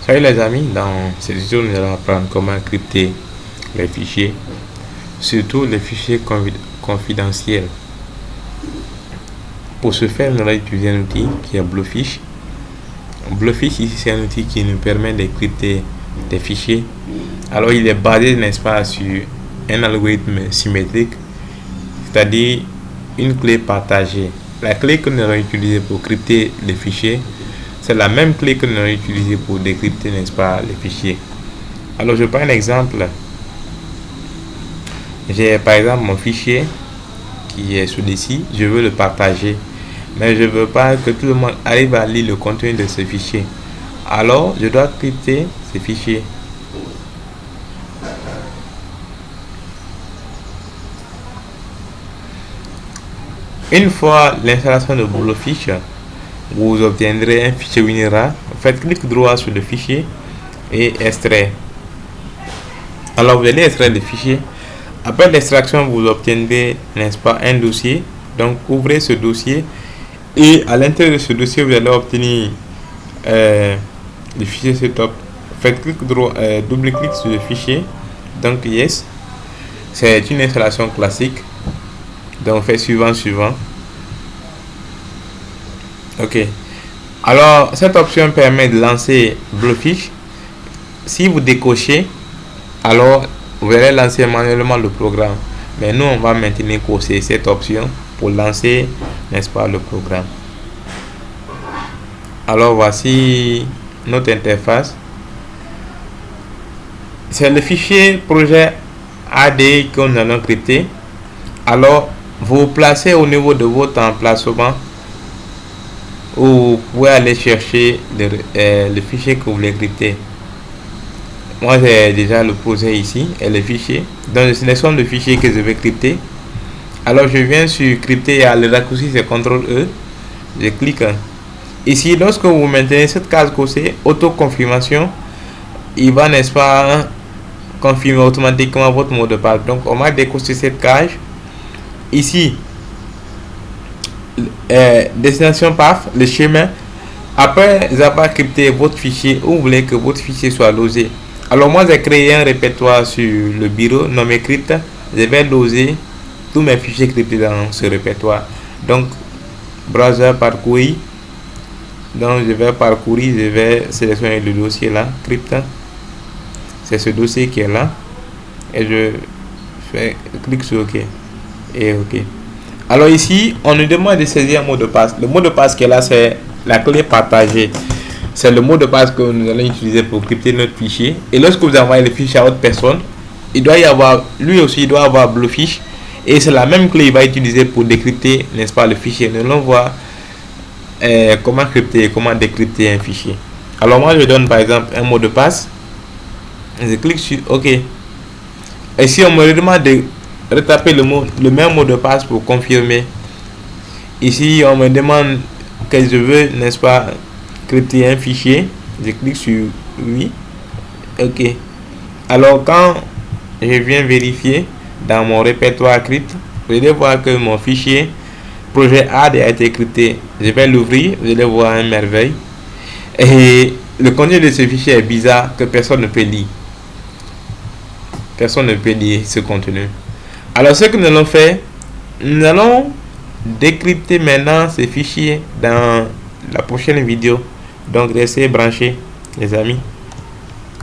Salut les amis, dans cette vidéo nous allons apprendre comment crypter les fichiers, surtout les fichiers confidentiels. Pour ce faire, nous allons utiliser un outil qui est Bluefish. Bluefish ici c'est un outil qui nous permet de crypter des fichiers. Alors il est basé, n'est-ce pas, sur un algorithme symétrique, c'est-à-dire une clé partagée. La clé que nous allons utiliser pour crypter les fichiers, c'est la même clé que nous allons utiliser pour décrypter, n'est-ce pas, les fichiers. Alors je prends un exemple. J'ai par exemple mon fichier qui est celui-ci, je veux le partager, mais je veux pas que tout le monde arrive à lire le contenu de ce fichier. Alors je dois crypter ces fichiers. Une fois l'installation de Bluefish, vous obtiendrez un fichier WinRAR. Faites clic droit sur le fichier et extraire. Alors vous allez extraire le fichier. Après l'extraction, vous obtiendrez, n'est-ce pas, un dossier. Donc ouvrez ce dossier et à l'intérieur de ce dossier vous allez obtenir le fichier setup. Faites clic droit, double clic sur le fichier. Donc yes, c'est une installation classique. Donc faites suivant. Ok, alors cette option permet de lancer Bluefish. Si vous décochez, alors vous allez lancer manuellement le programme, mais nous on va maintenir coché cette option pour lancer, n'est-ce pas, le programme. Alors voici notre interface. C'est le fichier projet ADI que nous allons crypter. Alors vous placez au niveau de votre emplacement où vous pouvez aller chercher le fichier que vous voulez crypter. Moi j'ai déjà le projet ici et le fichier, donc je sélectionne le fichier que je vais crypter. Alors je viens sur crypter, et le raccourci c'est CTRL E, je clique ici. Lorsque vous maintenez cette case cochée auto confirmation, il va, n'est-ce pas, confirmer automatiquement votre mot de passe. Donc on va décocher cette case ici. Destination path, le chemin. Après avoir crypté votre fichier, où vous voulez que votre fichier soit logé. Alors moi j'ai créé un répertoire sur le bureau nommé crypt. Je vais loger tous mes fichiers cryptés dans ce répertoire. Donc browser parcourir, donc je vais parcourir, je vais sélectionner le dossier là, crypt. C'est ce dossier qui est là et je fais clic sur OK et OK. Alors ici, on nous demande de saisir un mot de passe. Le mot de passe qui est là, c'est la clé partagée. C'est le mot de passe que nous allons utiliser pour crypter notre fichier. Et lorsque vous envoyez le fichier à autre personne, il doit y avoir, lui aussi, il doit avoir Bluefish. Et c'est la même clé qu'il va utiliser pour décrypter, n'est-ce pas, le fichier. Nous allons voir comment crypter, comment décrypter un fichier. Alors moi, je donne par exemple un mot de passe. Je clique sur OK. Et si on me demande de retaper le même mot de passe pour confirmer, ici on me demande que je veux, n'est-ce pas, crypter un fichier, je clique sur oui. OK. Alors quand je viens vérifier dans mon répertoire crypt, vous allez voir que mon fichier projet AD a été crypté. Je vais l'ouvrir, vous allez voir un merveille, et le contenu de ce fichier est bizarre que personne ne peut lire. Personne ne peut lire ce contenu. Alors ce que nous allons faire, nous allons décrypter maintenant ces fichiers dans la prochaine vidéo. Donc restez branchés les amis.